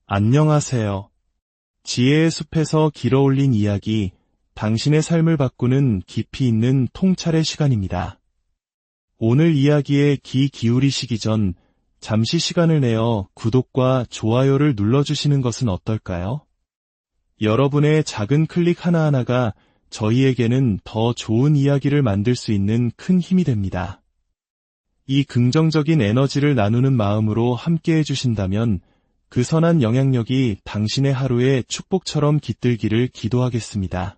안녕하세요. 지혜의 숲에서 길어올린 이야기, 당신의 삶을 바꾸는 깊이 있는 통찰의 시간입니다. 오늘 이야기에 귀 기울이시기 전 잠시 시간을 내어 구독과 좋아요를 눌러주시는 것은 어떨까요? 여러분의 작은 클릭 하나하나가 저희에게는 더 좋은 이야기를 만들 수 있는 큰 힘이 됩니다. 이 긍정적인 에너지를 나누는 마음으로 함께 해주신다면 그 선한 영향력이 당신의 하루에 축복처럼 깃들기를 기도하겠습니다.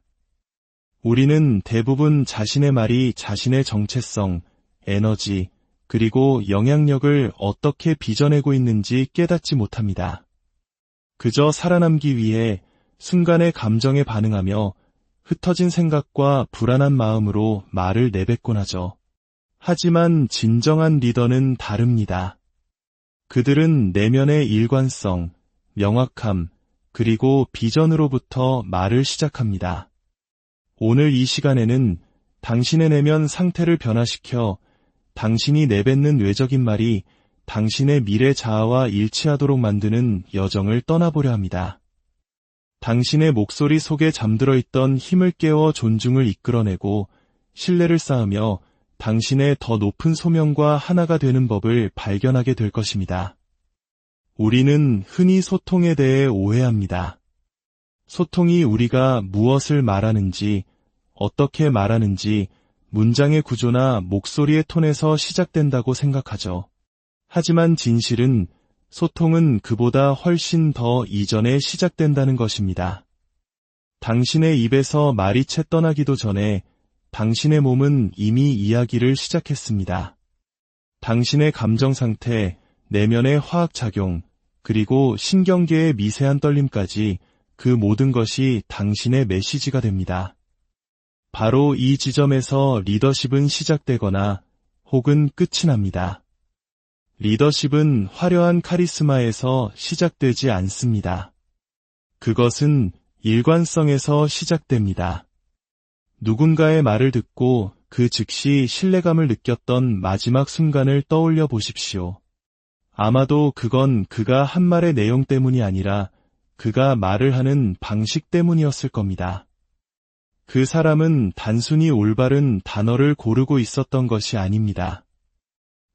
우리는 대부분 자신의 말이 자신의 정체성, 에너지, 그리고 영향력을 어떻게 빚어내고 있는지 깨닫지 못합니다. 그저 살아남기 위해 순간의 감정에 반응하며 흩어진 생각과 불안한 마음으로 말을 내뱉곤 하죠. 하지만 진정한 리더는 다릅니다. 그들은 내면의 일관성, 명확함, 그리고 비전으로부터 말을 시작합니다. 오늘 이 시간에는 당신의 내면 상태를 변화시켜 당신이 내뱉는 외적인 말이 당신의 미래 자아와 일치하도록 만드는 여정을 떠나보려 합니다. 당신의 목소리 속에 잠들어 있던 힘을 깨워 존중을 이끌어내고 신뢰를 쌓으며 당신의 더 높은 소명과 하나가 되는 법을 발견하게 될 것입니다. 우리는 흔히 소통에 대해 오해합니다. 소통이 우리가 무엇을 말하는지, 어떻게 말하는지, 문장의 구조나 목소리의 톤에서 시작된다고 생각하죠. 하지만 진실은 소통은 그보다 훨씬 더 이전에 시작된다는 것입니다. 당신의 입에서 말이 채 떠나기도 전에 당신의 몸은 이미 이야기를 시작했습니다. 당신의 감정 상태, 내면의 화학작용, 그리고 신경계의 미세한 떨림까지 그 모든 것이 당신의 메시지가 됩니다. 바로 이 지점에서 리더십은 시작되거나 혹은 끝이 납니다. 리더십은 화려한 카리스마에서 시작되지 않습니다. 그것은 일관성에서 시작됩니다. 누군가의 말을 듣고 그 즉시 신뢰감을 느꼈던 마지막 순간을 떠올려 보십시오. 아마도 그건 그가 한 말의 내용 때문이 아니라 그가 말을 하는 방식 때문이었을 겁니다. 그 사람은 단순히 올바른 단어를 고르고 있었던 것이 아닙니다.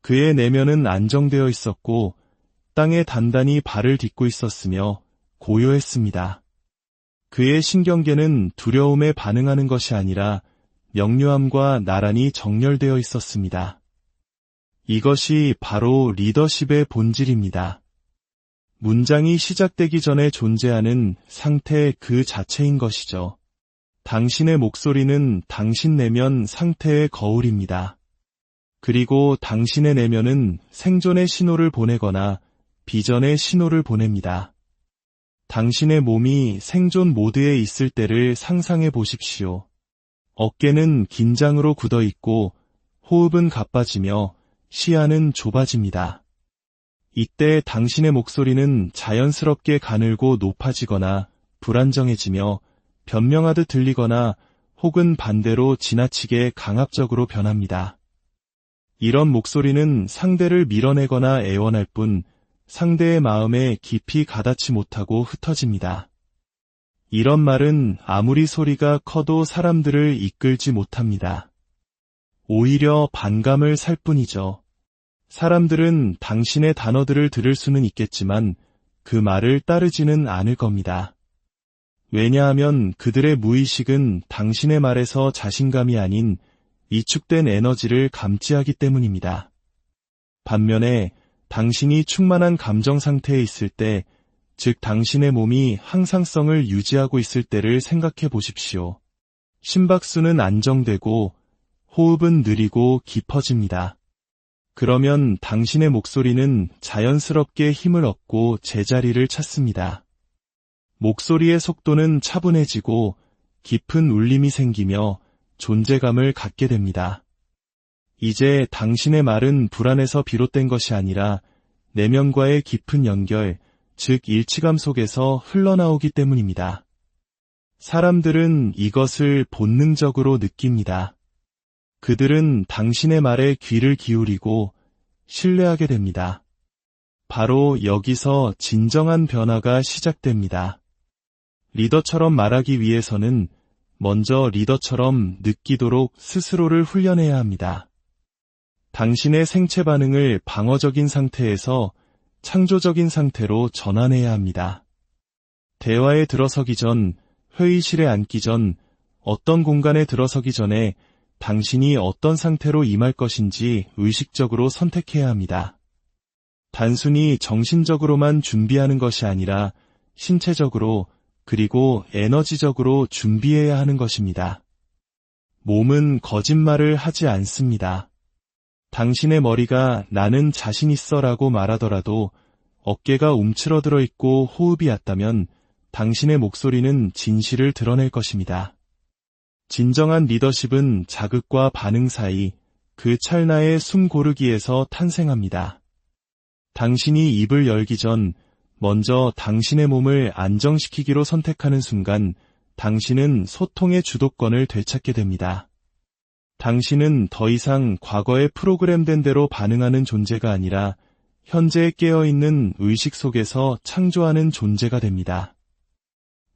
그의 내면은 안정되어 있었고 땅에 단단히 발을 딛고 있었으며 고요했습니다. 그의 신경계는 두려움에 반응하는 것이 아니라 명료함과 나란히 정렬되어 있었습니다. 이것이 바로 리더십의 본질입니다. 문장이 시작되기 전에 존재하는 상태 그 자체인 것이죠. 당신의 목소리는 당신 내면 상태의 거울입니다. 그리고 당신의 내면은 생존의 신호를 보내거나 비전의 신호를 보냅니다. 당신의 몸이 생존 모드에 있을 때를 상상해 보십시오. 어깨는 긴장으로 굳어 있고 호흡은 가빠지며 시야는 좁아집니다. 이때 당신의 목소리는 자연스럽게 가늘고 높아지거나 불안정해지며 변명하듯 들리거나 혹은 반대로 지나치게 강압적으로 변합니다. 이런 목소리는 상대를 밀어내거나 애원할 뿐 상대의 마음에 깊이 가닿지 못하고 흩어집니다. 이런 말은 아무리 소리가 커도 사람들을 이끌지 못합니다. 오히려 반감을 살 뿐이죠. 사람들은 당신의 단어들을 들을 수는 있겠지만 그 말을 따르지는 않을 겁니다. 왜냐하면 그들의 무의식은 당신의 말에서 자신감이 아닌 위축된 에너지를 감지하기 때문입니다. 반면에 당신이 충만한 감정 상태에 있을 때, 즉 당신의 몸이 항상성을 유지하고 있을 때를 생각해 보십시오. 심박수는 안정되고 호흡은 느리고 깊어집니다. 그러면 당신의 목소리는 자연스럽게 힘을 얻고 제자리를 찾습니다. 목소리의 속도는 차분해지고 깊은 울림이 생기며 존재감을 갖게 됩니다. 이제 당신의 말은 불안에서 비롯된 것이 아니라 내면과의 깊은 연결, 즉 일치감 속에서 흘러나오기 때문입니다. 사람들은 이것을 본능적으로 느낍니다. 그들은 당신의 말에 귀를 기울이고 신뢰하게 됩니다. 바로 여기서 진정한 변화가 시작됩니다. 리더처럼 말하기 위해서는 먼저 리더처럼 느끼도록 스스로를 훈련해야 합니다. 당신의 생체 반응을 방어적인 상태에서 창조적인 상태로 전환해야 합니다. 대화에 들어서기 전, 회의실에 앉기 전, 어떤 공간에 들어서기 전에 당신이 어떤 상태로 임할 것인지 의식적으로 선택해야 합니다. 단순히 정신적으로만 준비하는 것이 아니라 신체적으로 그리고 에너지적으로 준비해야 하는 것입니다. 몸은 거짓말을 하지 않습니다. 당신의 머리가 나는 자신 있어 라고 말하더라도 어깨가 움츠러들어 있고 호흡이 얕다면 당신의 목소리는 진실을 드러낼 것입니다. 진정한 리더십은 자극과 반응 사이 그 찰나의 숨 고르기에서 탄생합니다. 당신이 입을 열기 전 먼저 당신의 몸을 안정시키기로 선택하는 순간 당신은 소통의 주도권을 되찾게 됩니다. 당신은 더 이상 과거에 프로그램된 대로 반응하는 존재가 아니라 현재에 깨어있는 의식 속에서 창조하는 존재가 됩니다.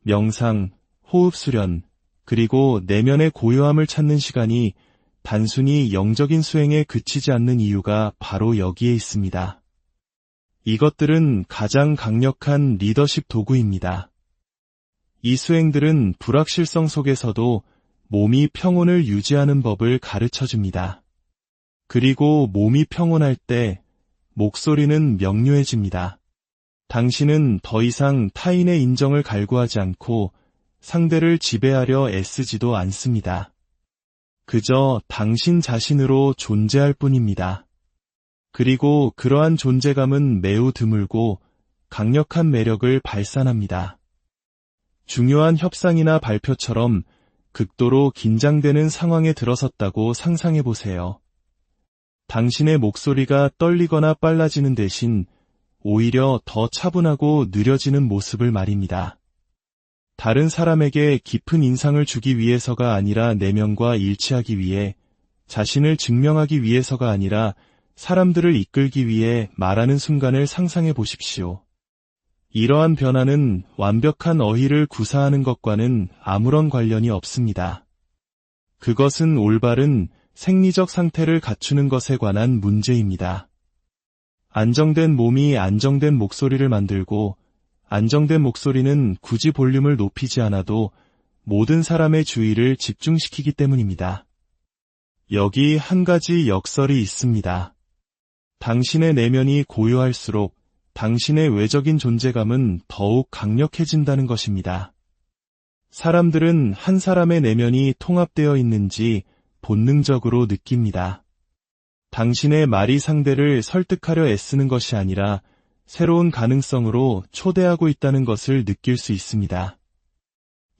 명상, 호흡 수련, 그리고 내면의 고요함을 찾는 시간이 단순히 영적인 수행에 그치지 않는 이유가 바로 여기에 있습니다. 이것들은 가장 강력한 리더십 도구입니다. 이 수행들은 불확실성 속에서도 몸이 평온을 유지하는 법을 가르쳐줍니다. 그리고 몸이 평온할 때 목소리는 명료해집니다. 당신은 더 이상 타인의 인정을 갈구하지 않고 상대를 지배하려 애쓰지도 않습니다. 그저 당신 자신으로 존재할 뿐입니다. 그리고 그러한 존재감은 매우 드물고 강력한 매력을 발산합니다. 중요한 협상이나 발표처럼 극도로 긴장되는 상황에 들어섰다고 상상해 보세요. 당신의 목소리가 떨리거나 빨라지는 대신 오히려 더 차분하고 느려지는 모습을 말입니다. 다른 사람에게 깊은 인상을 주기 위해서가 아니라 내면과 일치하기 위해, 자신을 증명하기 위해서가 아니라 사람들을 이끌기 위해 말하는 순간을 상상해 보십시오. 이러한 변화는 완벽한 어휘를 구사하는 것과는 아무런 관련이 없습니다. 그것은 올바른 생리적 상태를 갖추는 것에 관한 문제입니다. 안정된 몸이 안정된 목소리를 만들고, 안정된 목소리는 굳이 볼륨을 높이지 않아도 모든 사람의 주의를 집중시키기 때문입니다. 여기 한 가지 역설이 있습니다. 당신의 내면이 고요할수록 당신의 외적인 존재감은 더욱 강력해진다는 것입니다. 사람들은 한 사람의 내면이 통합되어 있는지 본능적으로 느낍니다. 당신의 말이 상대를 설득하려 애쓰는 것이 아니라 새로운 가능성으로 초대하고 있다는 것을 느낄 수 있습니다.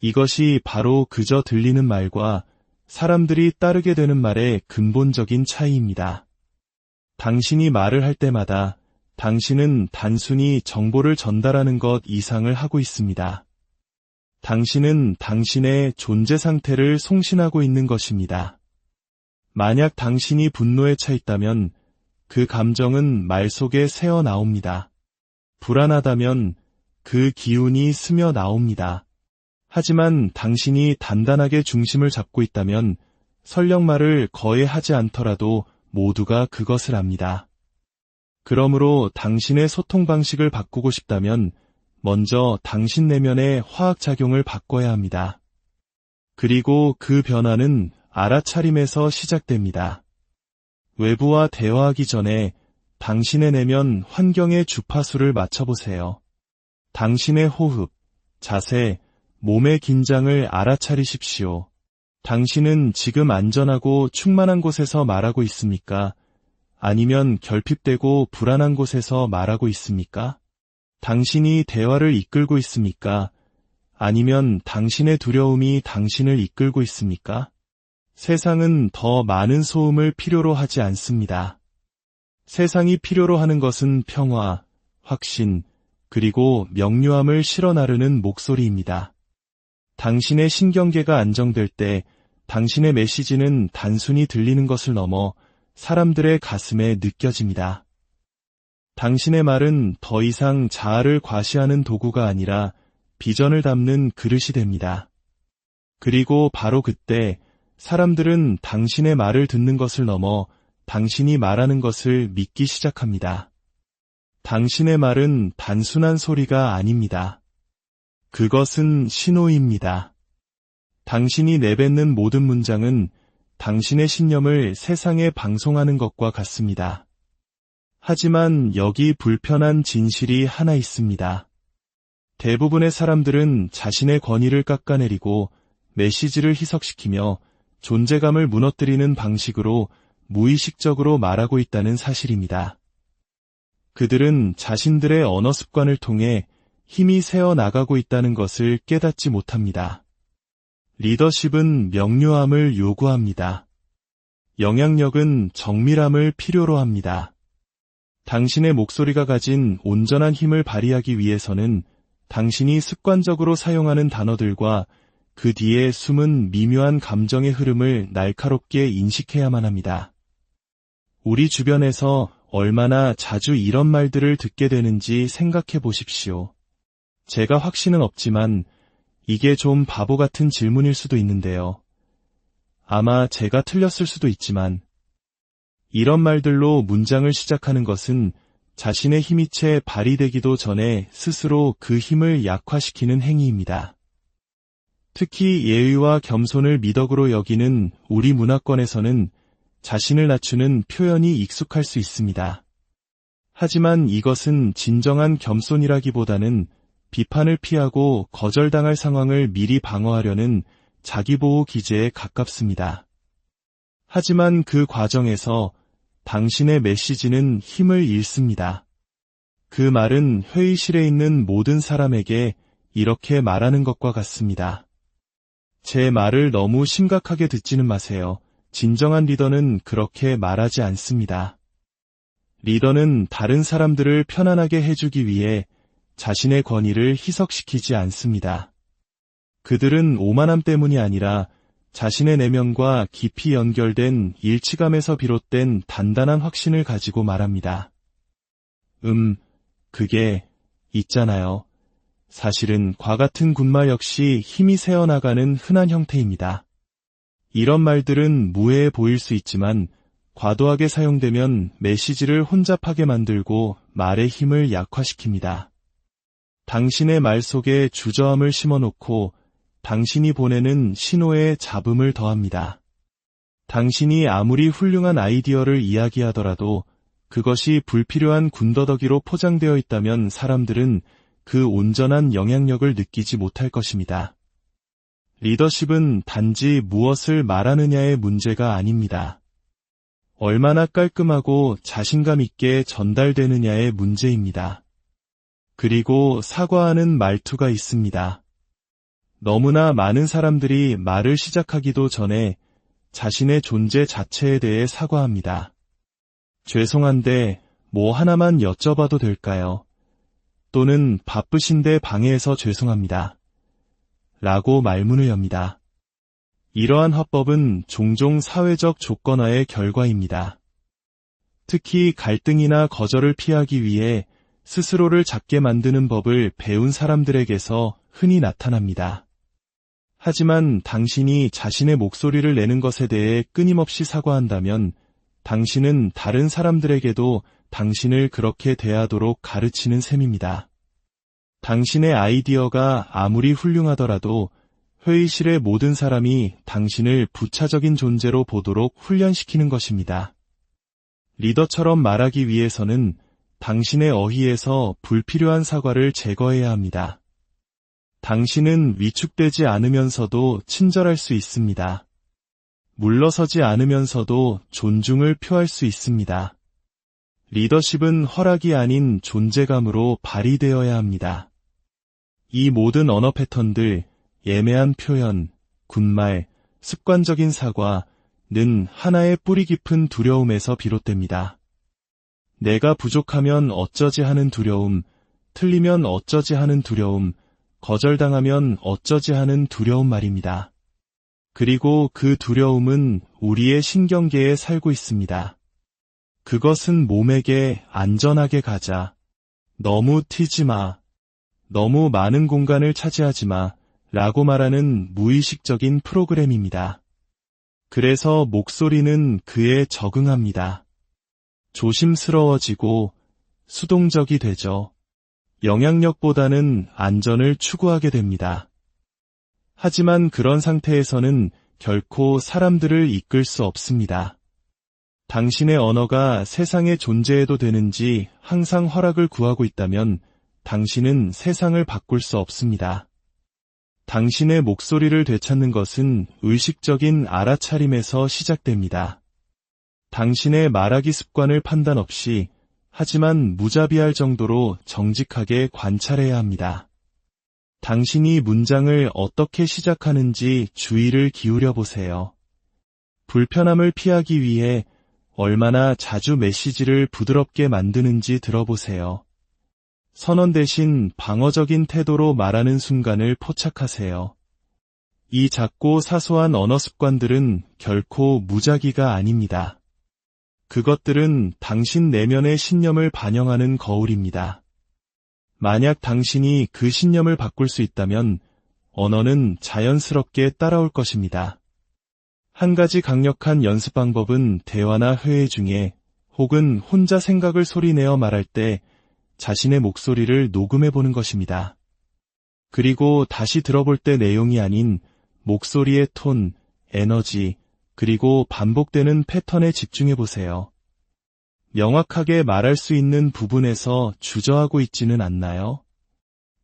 이것이 바로 그저 들리는 말과 사람들이 따르게 되는 말의 근본적인 차이입니다. 당신이 말을 할 때마다 당신은 단순히 정보를 전달하는 것 이상을 하고 있습니다. 당신은 당신의 존재 상태를 송신하고 있는 것입니다. 만약 당신이 분노에 차 있다면 그 감정은 말 속에 새어 나옵니다. 불안하다면 그 기운이 스며 나옵니다. 하지만 당신이 단단하게 중심을 잡고 있다면 설령 말을 거의 하지 않더라도 모두가 그것을 압니다. 그러므로 당신의 소통 방식을 바꾸고 싶다면 먼저 당신 내면의 화학작용을 바꿔야 합니다. 그리고 그 변화는 알아차림에서 시작됩니다. 외부와 대화하기 전에 당신의 내면 환경의 주파수를 맞춰보세요. 당신의 호흡, 자세, 몸의 긴장을 알아차리십시오. 당신은 지금 안전하고 충만한 곳에서 말하고 있습니까? 아니면 결핍되고 불안한 곳에서 말하고 있습니까? 당신이 대화를 이끌고 있습니까? 아니면 당신의 두려움이 당신을 이끌고 있습니까? 세상은 더 많은 소음을 필요로 하지 않습니다. 세상이 필요로 하는 것은 평화, 확신, 그리고 명료함을 실어 나르는 목소리입니다. 당신의 신경계가 안정될 때 당신의 메시지는 단순히 들리는 것을 넘어 사람들의 가슴에 느껴집니다. 당신의 말은 더 이상 자아를 과시하는 도구가 아니라 비전을 담는 그릇이 됩니다. 그리고 바로 그때 사람들은 당신의 말을 듣는 것을 넘어 당신이 말하는 것을 믿기 시작합니다. 당신의 말은 단순한 소리가 아닙니다. 그것은 신호입니다. 당신이 내뱉는 모든 문장은 당신의 신념을 세상에 방송하는 것과 같습니다. 하지만 여기 불편한 진실이 하나 있습니다. 대부분의 사람들은 자신의 권위를 깎아내리고 메시지를 희석시키며 존재감을 무너뜨리는 방식으로 무의식적으로 말하고 있다는 사실입니다. 그들은 자신들의 언어 습관을 통해 힘이 새어나가고 있다는 것을 깨닫지 못합니다. 리더십은 명료함을 요구합니다. 영향력은 정밀함을 필요로 합니다. 당신의 목소리가 가진 온전한 힘을 발휘하기 위해서는 당신이 습관적으로 사용하는 단어들과 그 뒤에 숨은 미묘한 감정의 흐름을 날카롭게 인식해야만 합니다. 우리 주변에서 얼마나 자주 이런 말들을 듣게 되는지 생각해 보십시오. 제가 확신은 없지만 이게 좀 바보 같은 질문일 수도 있는데요. 아마 제가 틀렸을 수도 있지만 이런 말들로 문장을 시작하는 것은 자신의 힘이 채 발휘되기도 전에 스스로 그 힘을 약화시키는 행위입니다. 특히 예의와 겸손을 미덕으로 여기는 우리 문화권에서는 자신을 낮추는 표현이 익숙할 수 있습니다. 하지만 이것은 진정한 겸손이라기보다는 비판을 피하고 거절당할 상황을 미리 방어하려는 자기보호 기제에 가깝습니다. 하지만 그 과정에서 당신의 메시지는 힘을 잃습니다. 그 말은 회의실에 있는 모든 사람에게 이렇게 말하는 것과 같습니다. 제 말을 너무 심각하게 듣지는 마세요. 진정한 리더는 그렇게 말하지 않습니다. 리더는 다른 사람들을 편안하게 해주기 위해 자신의 권위를 희석시키지 않습니다. 그들은 오만함 때문이 아니라 자신의 내면과 깊이 연결된 일치감에서 비롯된 단단한 확신을 가지고 말합니다. 그게 있잖아요. 사실은 과 같은 군말 역시 힘이 새어나가는 흔한 형태입니다. 이런 말들은 무해해 보일 수 있지만 과도하게 사용되면 메시지를 혼잡하게 만들고 말의 힘을 약화시킵니다. 당신의 말 속에 주저함을 심어놓고 당신이 보내는 신호에 잡음을 더합니다. 당신이 아무리 훌륭한 아이디어를 이야기하더라도 그것이 불필요한 군더더기로 포장되어 있다면 사람들은 그 온전한 영향력을 느끼지 못할 것입니다. 리더십은 단지 무엇을 말하느냐의 문제가 아닙니다. 얼마나 깔끔하고 자신감 있게 전달되느냐의 문제입니다. 그리고 사과하는 말투가 있습니다. 너무나 많은 사람들이 말을 시작하기도 전에 자신의 존재 자체에 대해 사과합니다. 죄송한데 뭐 하나만 여쭤봐도 될까요? 또는 바쁘신데 방해해서 죄송합니다. 라고 말문을 엽니다. 이러한 화법은 종종 사회적 조건화의 결과입니다. 특히 갈등이나 거절을 피하기 위해 스스로를 작게 만드는 법을 배운 사람들에게서 흔히 나타납니다. 하지만 당신이 자신의 목소리를 내는 것에 대해 끊임없이 사과한다면 당신은 다른 사람들에게도 당신을 그렇게 대하도록 가르치는 셈입니다. 당신의 아이디어가 아무리 훌륭하더라도 회의실의 모든 사람이 당신을 부차적인 존재로 보도록 훈련시키는 것입니다. 리더처럼 말하기 위해서는 당신의 어휘에서 불필요한 사과를 제거해야 합니다. 당신은 위축되지 않으면서도 친절할 수 있습니다. 물러서지 않으면서도 존중을 표할 수 있습니다. 리더십은 허락이 아닌 존재감으로 발휘되어야 합니다. 이 모든 언어 패턴들, 애매한 표현, 군말, 습관적인 사과는 하나의 뿌리 깊은 두려움에서 비롯됩니다. 내가 부족하면 어쩌지 하는 두려움, 틀리면 어쩌지 하는 두려움, 거절당하면 어쩌지 하는 두려움 말입니다. 그리고 그 두려움은 우리의 신경계에 살고 있습니다. 그것은 몸에게 안전하게 가자. 너무 튀지 마. 너무 많은 공간을 차지하지 마. 라고 말하는 무의식적인 프로그램입니다. 그래서 목소리는 그에 적응합니다. 조심스러워지고 수동적이 되죠. 영향력보다는 안전을 추구하게 됩니다. 하지만 그런 상태에서는 결코 사람들을 이끌 수 없습니다. 당신의 언어가 세상에 존재해도 되는지 항상 허락을 구하고 있다면 당신은 세상을 바꿀 수 없습니다. 당신의 목소리를 되찾는 것은 의식적인 알아차림에서 시작됩니다. 당신의 말하기 습관을 판단 없이 하지만 무자비할 정도로 정직하게 관찰해야 합니다. 당신이 문장을 어떻게 시작하는지 주의를 기울여 보세요. 불편함을 피하기 위해 얼마나 자주 메시지를 부드럽게 만드는지 들어보세요. 선언 대신 방어적인 태도로 말하는 순간을 포착하세요. 이 작고 사소한 언어 습관들은 결코 무작위가 아닙니다. 그것들은 당신 내면의 신념을 반영하는 거울입니다. 만약 당신이 그 신념을 바꿀 수 있다면 언어는 자연스럽게 따라올 것입니다. 한 가지 강력한 연습 방법은 대화나 회의 중에 혹은 혼자 생각을 소리내어 말할 때 자신의 목소리를 녹음해 보는 것입니다. 그리고 다시 들어볼 때 내용이 아닌 목소리의 톤, 에너지, 그리고 반복되는 패턴에 집중해 보세요. 명확하게 말할 수 있는 부분에서 주저하고 있지는 않나요?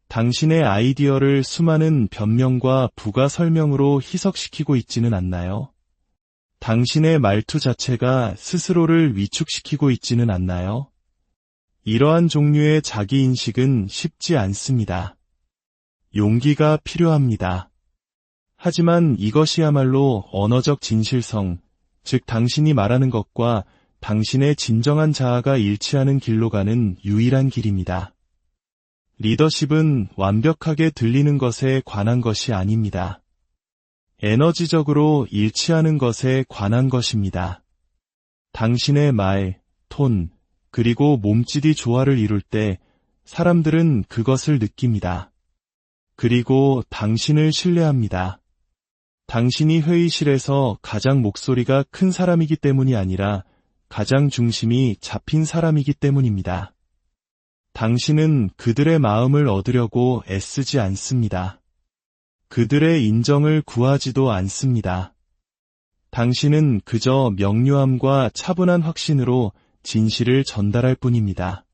당신의 아이디어를 수많은 변명과 부가 설명으로 희석시키고 있지는 않나요? 당신의 말투 자체가 스스로를 위축시키고 있지는 않나요? 이러한 종류의 자기인식은 쉽지 않습니다. 용기가 필요합니다. 하지만 이것이야말로 언어적 진실성, 즉 당신이 말하는 것과 당신의 진정한 자아가 일치하는 길로 가는 유일한 길입니다. 리더십은 완벽하게 들리는 것에 관한 것이 아닙니다. 에너지적으로 일치하는 것에 관한 것입니다. 당신의 말, 톤, 그리고 몸짓이 조화를 이룰 때 사람들은 그것을 느낍니다. 그리고 당신을 신뢰합니다. 당신이 회의실에서 가장 목소리가 큰 사람이기 때문이 아니라 가장 중심이 잡힌 사람이기 때문입니다. 당신은 그들의 마음을 얻으려고 애쓰지 않습니다. 그들의 인정을 구하지도 않습니다. 당신은 그저 명료함과 차분한 확신으로 진실을 전달할 뿐입니다.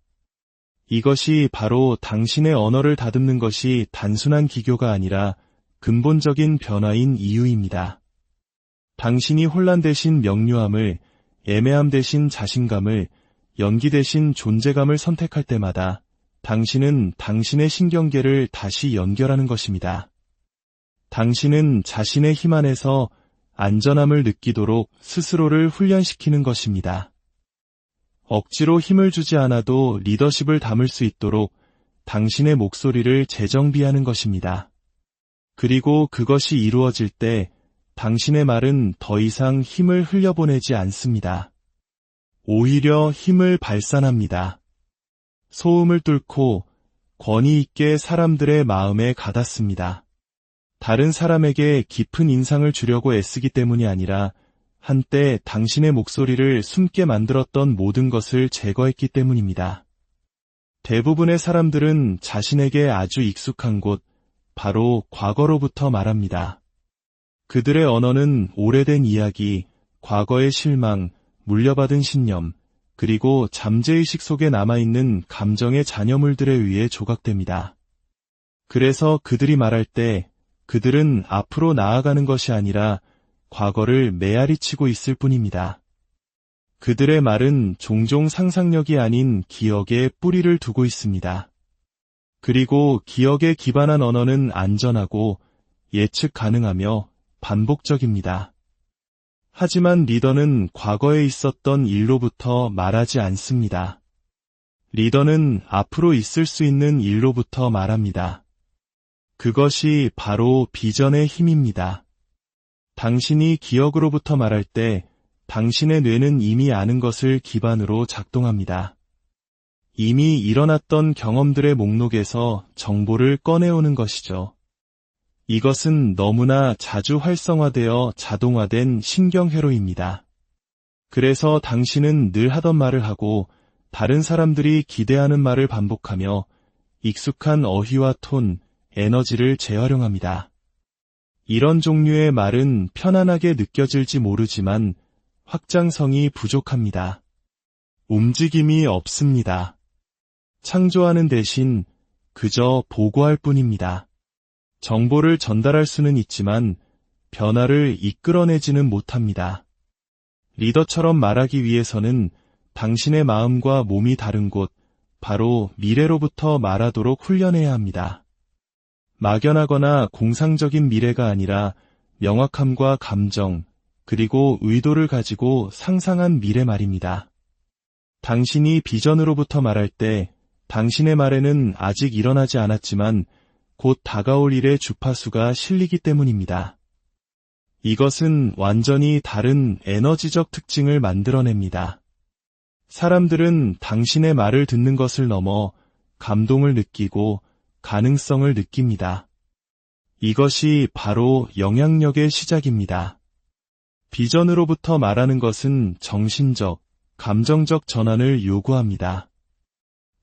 이것이 바로 당신의 언어를 다듬는 것이 단순한 기교가 아니라 근본적인 변화인 이유입니다. 당신이 혼란 대신 명료함을, 애매함 대신 자신감을, 연기 대신 존재감을 선택할 때마다 당신은 당신의 신경계를 다시 연결하는 것입니다. 당신은 자신의 힘 안에서 안전함을 느끼도록 스스로를 훈련시키는 것입니다. 억지로 힘을 주지 않아도 리더십을 담을 수 있도록 당신의 목소리를 재정비하는 것입니다. 그리고 그것이 이루어질 때 당신의 말은 더 이상 힘을 흘려보내지 않습니다. 오히려 힘을 발산합니다. 소음을 뚫고 권위 있게 사람들의 마음에 가닿습니다. 다른 사람에게 깊은 인상을 주려고 애쓰기 때문이 아니라 한때 당신의 목소리를 숨게 만들었던 모든 것을 제거했기 때문입니다. 대부분의 사람들은 자신에게 아주 익숙한 곳, 바로 과거로부터 말합니다. 그들의 언어는 오래된 이야기, 과거의 실망, 물려받은 신념, 그리고 잠재의식 속에 남아있는 감정의 잔여물들에 의해 조각됩니다. 그래서 그들이 말할 때 그들은 앞으로 나아가는 것이 아니라 과거를 메아리치고 있을 뿐입니다. 그들의 말은 종종 상상력이 아닌 기억에 뿌리를 두고 있습니다. 그리고 기억에 기반한 언어는 안전하고 예측 가능하며 반복적입니다. 하지만 리더는 과거에 있었던 일로부터 말하지 않습니다. 리더는 앞으로 있을 수 있는 일로부터 말합니다. 그것이 바로 비전의 힘입니다. 당신이 기억으로부터 말할 때 당신의 뇌는 이미 아는 것을 기반으로 작동합니다. 이미 일어났던 경험들의 목록에서 정보를 꺼내오는 것이죠. 이것은 너무나 자주 활성화되어 자동화된 신경회로입니다. 그래서 당신은 늘 하던 말을 하고 다른 사람들이 기대하는 말을 반복하며 익숙한 어휘와 톤, 에너지를 재활용합니다. 이런 종류의 말은 편안하게 느껴질지 모르지만 확장성이 부족합니다. 움직임이 없습니다. 창조하는 대신 그저 보고할 뿐입니다. 정보를 전달할 수는 있지만 변화를 이끌어내지는 못합니다. 리더처럼 말하기 위해서는 당신의 마음과 몸이 다른 곳, 바로 미래로부터 말하도록 훈련해야 합니다. 막연하거나 공상적인 미래가 아니라 명확함과 감정, 그리고 의도를 가지고 상상한 미래 말입니다. 당신이 비전으로부터 말할 때 당신의 말에는 아직 일어나지 않았지만 곧 다가올 일의 주파수가 실리기 때문입니다. 이것은 완전히 다른 에너지적 특징을 만들어냅니다. 사람들은 당신의 말을 듣는 것을 넘어 감동을 느끼고 가능성을 느낍니다. 이것이 바로 영향력의 시작입니다. 비전으로부터 말하는 것은 정신적, 감정적 전환을 요구합니다.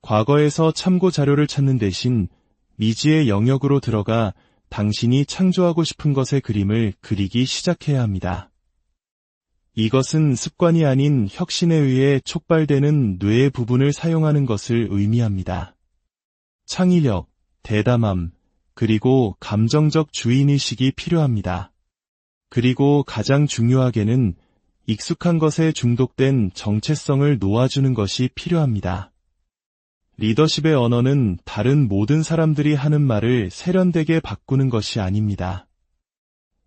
과거에서 참고 자료를 찾는 대신 미지의 영역으로 들어가 당신이 창조하고 싶은 것의 그림을 그리기 시작해야 합니다. 이것은 습관이 아닌 혁신에 의해 촉발되는 뇌의 부분을 사용하는 것을 의미합니다. 창의력, 대담함, 그리고 감정적 주인의식이 필요합니다. 그리고 가장 중요하게는 익숙한 것에 중독된 정체성을 놓아주는 것이 필요합니다. 리더십의 언어는 다른 모든 사람들이 하는 말을 세련되게 바꾸는 것이 아닙니다.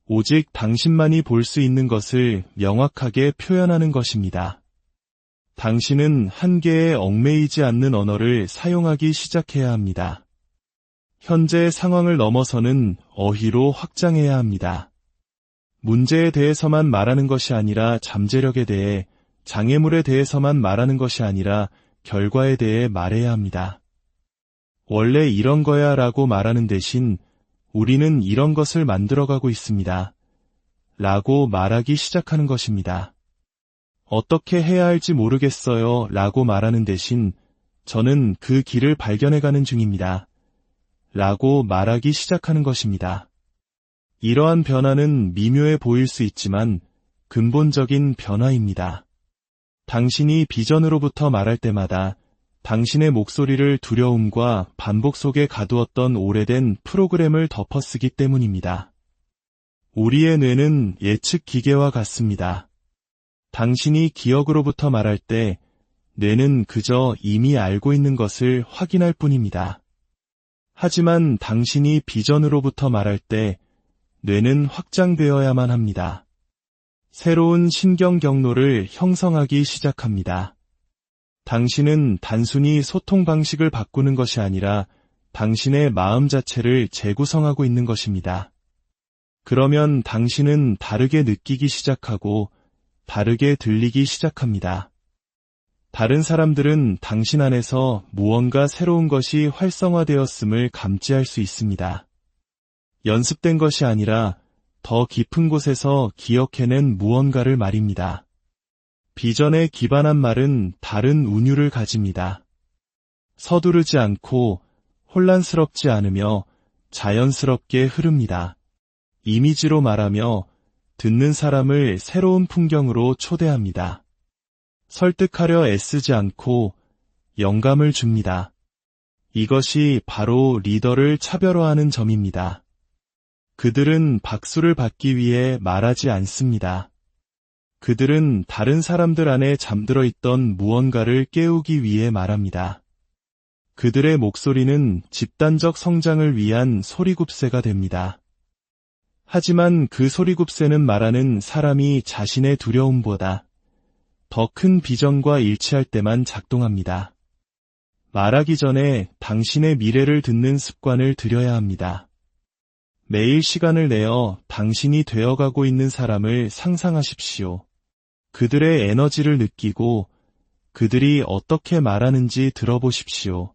오직 당신만이 볼 수 있는 것을 명확하게 표현하는 것입니다. 당신은 한계에 얽매이지 않는 언어를 사용하기 시작해야 합니다. 현재의 상황을 넘어서는 어휘로 확장해야 합니다. 문제에 대해서만 말하는 것이 아니라 잠재력에 대해, 장애물에 대해서만 말하는 것이 아니라 결과에 대해 말해야 합니다. 원래 이런 거야 라고 말하는 대신 우리는 이런 것을 만들어가고 있습니다. 라고 말하기 시작하는 것입니다. 어떻게 해야 할지 모르겠어요 라고 말하는 대신 저는 그 길을 발견해가는 중입니다. 라고 말하기 시작하는 것입니다. 이러한 변화는 미묘해 보일 수 있지만 근본적인 변화입니다. 당신이 비전으로부터 말할 때마다 당신의 목소리를 두려움과 반복 속에 가두었던 오래된 프로그램을 덮어쓰기 때문입니다. 우리의 뇌는 예측 기계와 같습니다. 당신이 기억으로부터 말할 때 뇌는 그저 이미 알고 있는 것을 확인할 뿐입니다. 하지만 당신이 비전으로부터 말할 때 뇌는 확장되어야만 합니다. 새로운 신경 경로를 형성하기 시작합니다. 당신은 단순히 소통 방식을 바꾸는 것이 아니라 당신의 마음 자체를 재구성하고 있는 것입니다. 그러면 당신은 다르게 느끼기 시작하고 다르게 들리기 시작합니다. 다른 사람들은 당신 안에서 무언가 새로운 것이 활성화되었음을 감지할 수 있습니다. 연습된 것이 아니라 더 깊은 곳에서 기억해낸 무언가를 말입니다. 비전에 기반한 말은 다른 운율을 가집니다. 서두르지 않고 혼란스럽지 않으며 자연스럽게 흐릅니다. 이미지로 말하며 듣는 사람을 새로운 풍경으로 초대합니다. 설득하려 애쓰지 않고 영감을 줍니다. 이것이 바로 리더를 차별화하는 점입니다. 그들은 박수를 받기 위해 말하지 않습니다. 그들은 다른 사람들 안에 잠들어 있던 무언가를 깨우기 위해 말합니다. 그들의 목소리는 집단적 성장을 위한 소리굽새가 됩니다. 하지만 그 소리굽새는 말하는 사람이 자신의 두려움보다 더 큰 비전과 일치할 때만 작동합니다. 말하기 전에 당신의 미래를 듣는 습관을 들여야 합니다. 매일 시간을 내어 당신이 되어가고 있는 사람을 상상하십시오. 그들의 에너지를 느끼고 그들이 어떻게 말하는지 들어보십시오.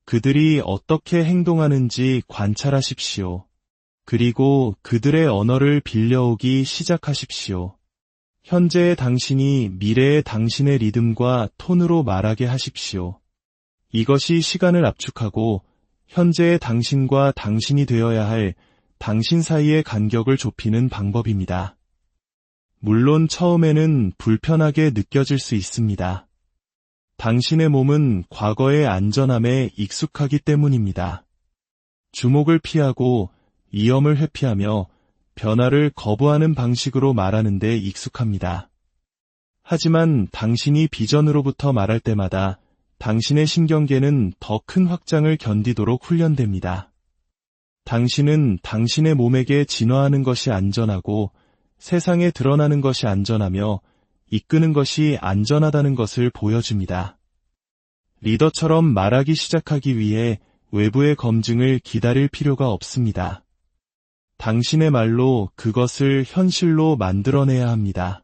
그들이 어떻게 행동하는지 관찰하십시오. 그리고 그들의 언어를 빌려오기 시작하십시오. 현재의 당신이 미래의 당신의 리듬과 톤으로 말하게 하십시오. 이것이 시간을 압축하고 현재의 당신과 당신이 되어야 할 당신 사이의 간격을 좁히는 방법입니다. 물론 처음에는 불편하게 느껴질 수 있습니다. 당신의 몸은 과거의 안전함에 익숙하기 때문입니다. 주목을 피하고 위험을 회피하며 변화를 거부하는 방식으로 말하는 데 익숙합니다. 하지만 당신이 비전으로부터 말할 때마다 당신의 신경계는 더 큰 확장을 견디도록 훈련됩니다. 당신은 당신의 몸에게 진화하는 것이 안전하고 세상에 드러나는 것이 안전하며 이끄는 것이 안전하다는 것을 보여줍니다. 리더처럼 말하기 시작하기 위해 외부의 검증을 기다릴 필요가 없습니다. 당신의 말로 그것을 현실로 만들어내야 합니다.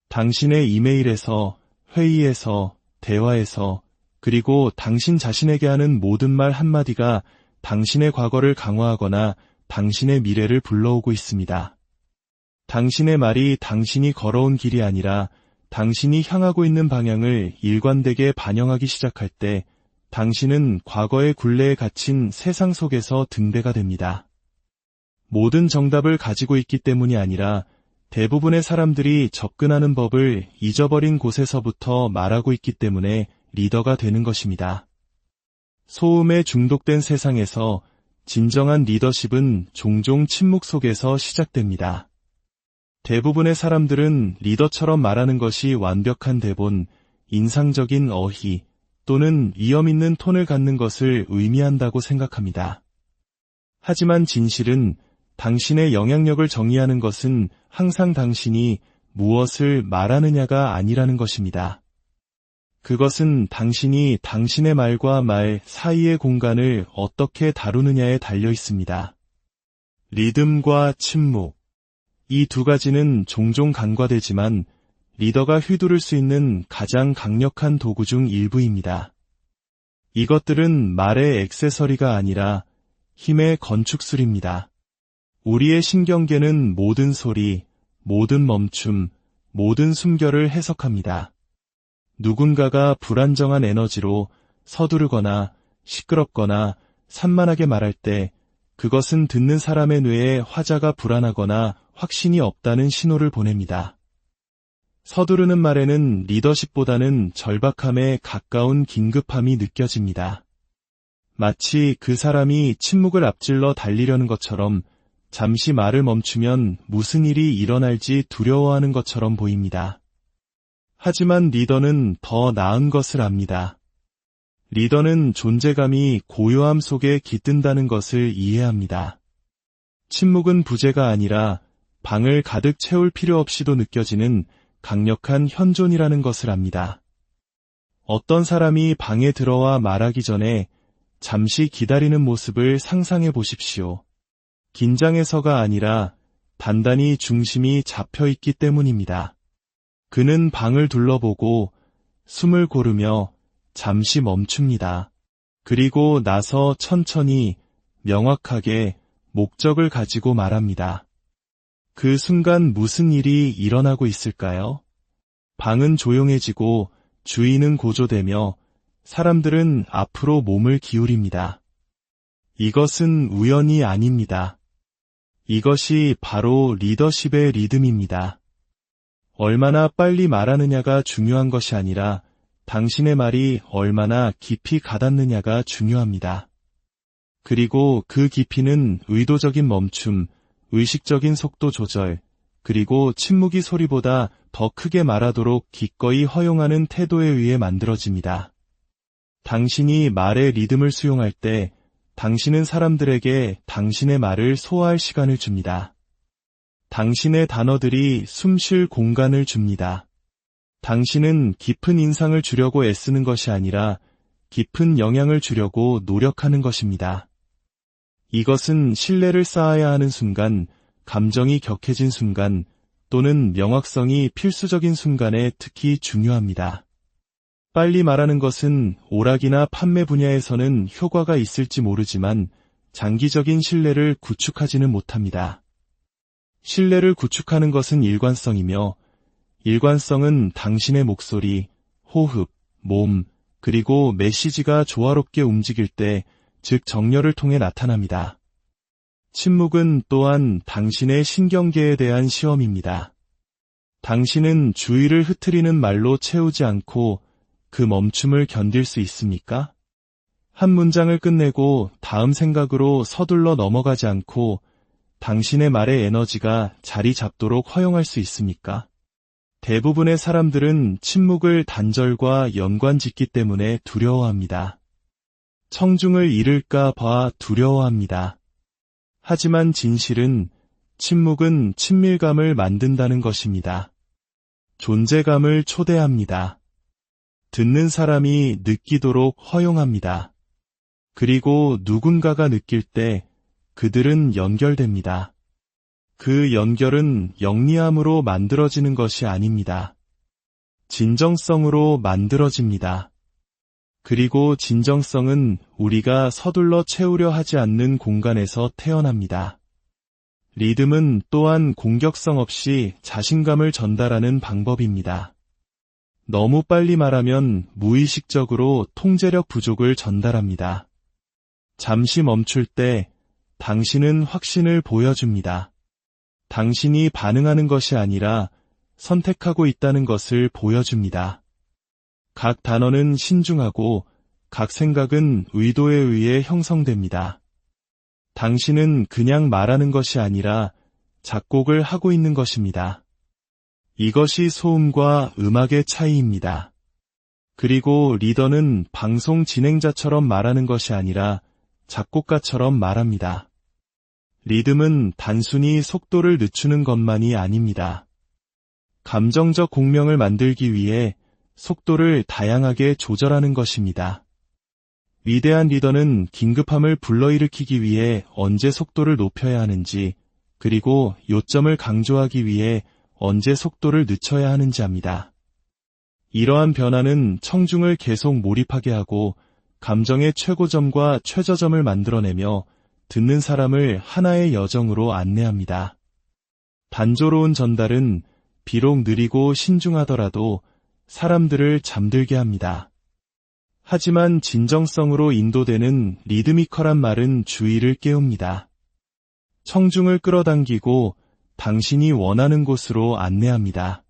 당신의 이메일에서, 회의에서, 대화에서, 그리고 당신 자신에게 하는 모든 말 한마디가 당신의 과거를 강화하거나 당신의 미래를 불러오고 있습니다. 당신의 말이 당신이 걸어온 길이 아니라 당신이 향하고 있는 방향을 일관되게 반영하기 시작할 때 당신은 과거의 굴레에 갇힌 세상 속에서 등대가 됩니다. 모든 정답을 가지고 있기 때문이 아니라 대부분의 사람들이 접근하는 법을 잊어버린 곳에서부터 말하고 있기 때문에 리더가 되는 것입니다. 소음에 중독된 세상에서 진정한 리더십은 종종 침묵 속에서 시작됩니다. 대부분의 사람들은 리더처럼 말하는 것이 완벽한 대본, 인상적인 어휘 또는 위험 있는 톤을 갖는 것을 의미한다고 생각합니다. 하지만 진실은 당신의 영향력을 정의하는 것은 항상 당신이 무엇을 말하느냐가 아니라는 것입니다. 그것은 당신이 당신의 말과 말 사이의 공간을 어떻게 다루느냐에 달려 있습니다. 리듬과 침묵. 이 두 가지는 종종 간과되지만 리더가 휘두를 수 있는 가장 강력한 도구 중 일부입니다. 이것들은 말의 액세서리가 아니라 힘의 건축술입니다. 우리의 신경계는 모든 소리, 모든 멈춤, 모든 숨결을 해석합니다. 누군가가 불안정한 에너지로 서두르거나 시끄럽거나 산만하게 말할 때 그것은 듣는 사람의 뇌에 화자가 불안하거나 확신이 없다는 신호를 보냅니다. 서두르는 말에는 리더십보다는 절박함에 가까운 긴급함이 느껴집니다. 마치 그 사람이 침묵을 앞질러 달리려는 것처럼 잠시 말을 멈추면 무슨 일이 일어날지 두려워하는 것처럼 보입니다. 하지만 리더는 더 나은 것을 압니다. 리더는 존재감이 고요함 속에 깃든다는 것을 이해합니다. 침묵은 부재가 아니라 방을 가득 채울 필요 없이도 느껴지는 강력한 현존이라는 것을 압니다. 어떤 사람이 방에 들어와 말하기 전에 잠시 기다리는 모습을 상상해 보십시오. 긴장해서가 아니라 단단히 중심이 잡혀 있기 때문입니다. 그는 방을 둘러보고 숨을 고르며 잠시 멈춥니다. 그리고 나서 천천히 명확하게 목적을 가지고 말합니다. 그 순간 무슨 일이 일어나고 있을까요? 방은 조용해지고 주의는 고조되며 사람들은 앞으로 몸을 기울입니다. 이것은 우연이 아닙니다. 이것이 바로 리더십의 리듬입니다. 얼마나 빨리 말하느냐가 중요한 것이 아니라 당신의 말이 얼마나 깊이 가닿느냐가 중요합니다. 그리고 그 깊이는 의도적인 멈춤, 의식적인 속도 조절, 그리고 침묵이 소리보다 더 크게 말하도록 기꺼이 허용하는 태도에 의해 만들어집니다. 당신이 말의 리듬을 수용할 때 당신은 사람들에게 당신의 말을 소화할 시간을 줍니다. 당신의 단어들이 숨 쉴 공간을 줍니다. 당신은 깊은 인상을 주려고 애쓰는 것이 아니라 깊은 영향을 주려고 노력하는 것입니다. 이것은 신뢰를 쌓아야 하는 순간, 감정이 격해진 순간, 또는 명확성이 필수적인 순간에 특히 중요합니다. 빨리 말하는 것은 오락이나 판매 분야에서는 효과가 있을지 모르지만 장기적인 신뢰를 구축하지는 못합니다. 신뢰를 구축하는 것은 일관성이며, 일관성은 당신의 목소리, 호흡, 몸, 그리고 메시지가 조화롭게 움직일 때, 즉 정렬을 통해 나타납니다. 침묵은 또한 당신의 신경계에 대한 시험입니다. 당신은 주의를 흐트리는 말로 채우지 않고 그 멈춤을 견딜 수 있습니까? 한 문장을 끝내고 다음 생각으로 서둘러 넘어가지 않고 당신의 말의 에너지가 자리 잡도록 허용할 수 있습니까? 대부분의 사람들은 침묵을 단절과 연관짓기 때문에 두려워합니다. 청중을 잃을까 봐 두려워합니다. 하지만 진실은 침묵은 친밀감을 만든다는 것입니다. 존재감을 초대합니다. 듣는 사람이 느끼도록 허용합니다. 그리고 누군가가 느낄 때 그들은 연결됩니다. 그 연결은 영리함으로 만들어지는 것이 아닙니다. 진정성으로 만들어집니다. 그리고 진정성은 우리가 서둘러 채우려 하지 않는 공간에서 태어납니다. 리듬은 또한 공격성 없이 자신감을 전달하는 방법입니다. 너무 빨리 말하면 무의식적으로 통제력 부족을 전달합니다. 잠시 멈출 때 당신은 확신을 보여줍니다. 당신이 반응하는 것이 아니라 선택하고 있다는 것을 보여줍니다. 각 단어는 신중하고 각 생각은 의도에 의해 형성됩니다. 당신은 그냥 말하는 것이 아니라 작곡을 하고 있는 것입니다. 이것이 소음과 음악의 차이입니다. 그리고 리더는 방송 진행자처럼 말하는 것이 아니라 작곡가처럼 말합니다. 리듬은 단순히 속도를 늦추는 것만이 아닙니다. 감정적 공명을 만들기 위해 속도를 다양하게 조절하는 것입니다. 위대한 리더는 긴급함을 불러일으키기 위해 언제 속도를 높여야 하는지, 그리고 요점을 강조하기 위해 언제 속도를 늦춰야 하는지 압니다. 이러한 변화는 청중을 계속 몰입하게 하고 감정의 최고점과 최저점을 만들어내며 듣는 사람을 하나의 여정으로 안내합니다. 단조로운 전달은 비록 느리고 신중하더라도 사람들을 잠들게 합니다. 하지만 진정성으로 인도되는 리드미컬한 말은 주의를 깨웁니다. 청중을 끌어당기고 당신이 원하는 곳으로 안내합니다.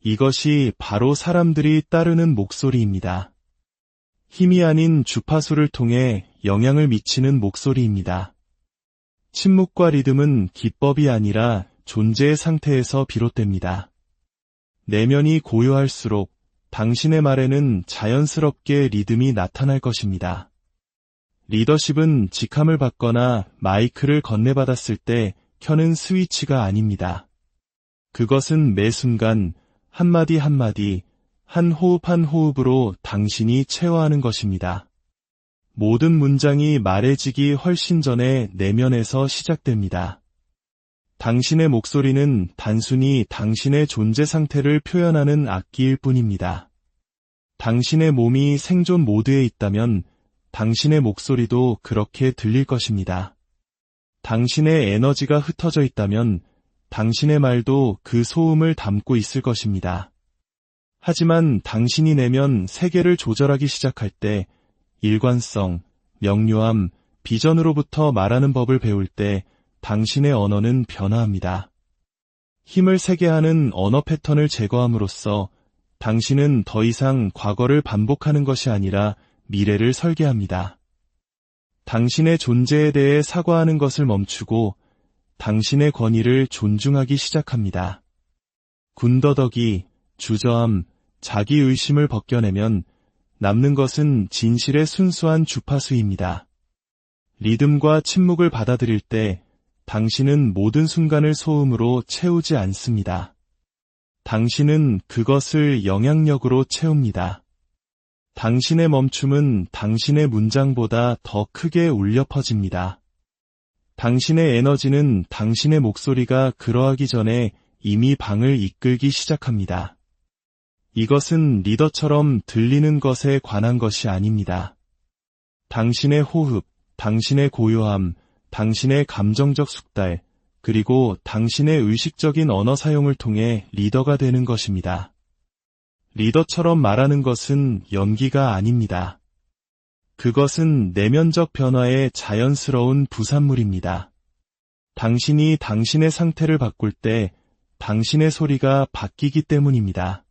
이것이 바로 사람들이 따르는 목소리입니다. 힘이 아닌 주파수를 통해 영향을 미치는 목소리입니다. 침묵과 리듬은 기법이 아니라 존재의 상태에서 비롯됩니다. 내면이 고요할수록 당신의 말에는 자연스럽게 리듬이 나타날 것입니다. 리더십은 직함을 받거나 마이크를 건네받았을 때 켜는 스위치가 아닙니다. 그것은 매 순간 한마디 한마디, 한 호흡 한 호흡으로 당신이 체화하는 것입니다. 모든 문장이 말해지기 훨씬 전에 내면에서 시작됩니다. 당신의 목소리는 단순히 당신의 존재 상태를 표현하는 악기일 뿐입니다. 당신의 몸이 생존 모드에 있다면 당신의 목소리도 그렇게 들릴 것입니다. 당신의 에너지가 흩어져 있다면 당신의 말도 그 소음을 담고 있을 것입니다. 하지만 당신이 내면 세계를 조절하기 시작할 때 일관성, 명료함, 비전으로부터 말하는 법을 배울 때 당신의 언어는 변화합니다. 힘을 세게 하는 언어 패턴을 제거함으로써 당신은 더 이상 과거를 반복하는 것이 아니라 미래를 설계합니다. 당신의 존재에 대해 사과하는 것을 멈추고 당신의 권위를 존중하기 시작합니다. 군더더기, 주저함, 자기의심을 벗겨내면 남는 것은 진실의 순수한 주파수입니다. 리듬과 침묵을 받아들일 때 당신은 모든 순간을 소음으로 채우지 않습니다. 당신은 그것을 영향력으로 채웁니다. 당신의 멈춤은 당신의 문장보다 더 크게 울려 퍼집니다. 당신의 에너지는 당신의 목소리가 그러하기 전에 이미 방을 이끌기 시작합니다. 이것은 리더처럼 들리는 것에 관한 것이 아닙니다. 당신의 호흡, 당신의 고요함, 당신의 감정적 숙달, 그리고 당신의 의식적인 언어 사용을 통해 리더가 되는 것입니다. 리더처럼 말하는 것은 연기가 아닙니다. 그것은 내면적 변화의 자연스러운 부산물입니다. 당신이 당신의 상태를 바꿀 때 당신의 소리가 바뀌기 때문입니다.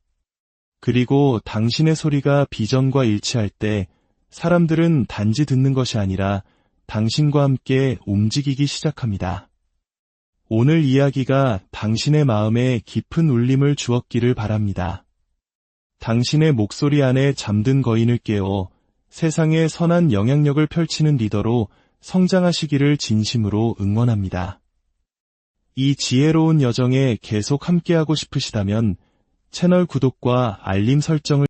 그리고 당신의 소리가 비전과 일치할 때 사람들은 단지 듣는 것이 아니라 당신과 함께 움직이기 시작합니다. 오늘 이야기가 당신의 마음에 깊은 울림을 주었기를 바랍니다. 당신의 목소리 안에 잠든 거인을 깨워 세상에 선한 영향력을 펼치는 리더로 성장하시기를 진심으로 응원합니다. 이 지혜로운 여정에 계속 함께하고 싶으시다면 채널 구독과 알림 설정을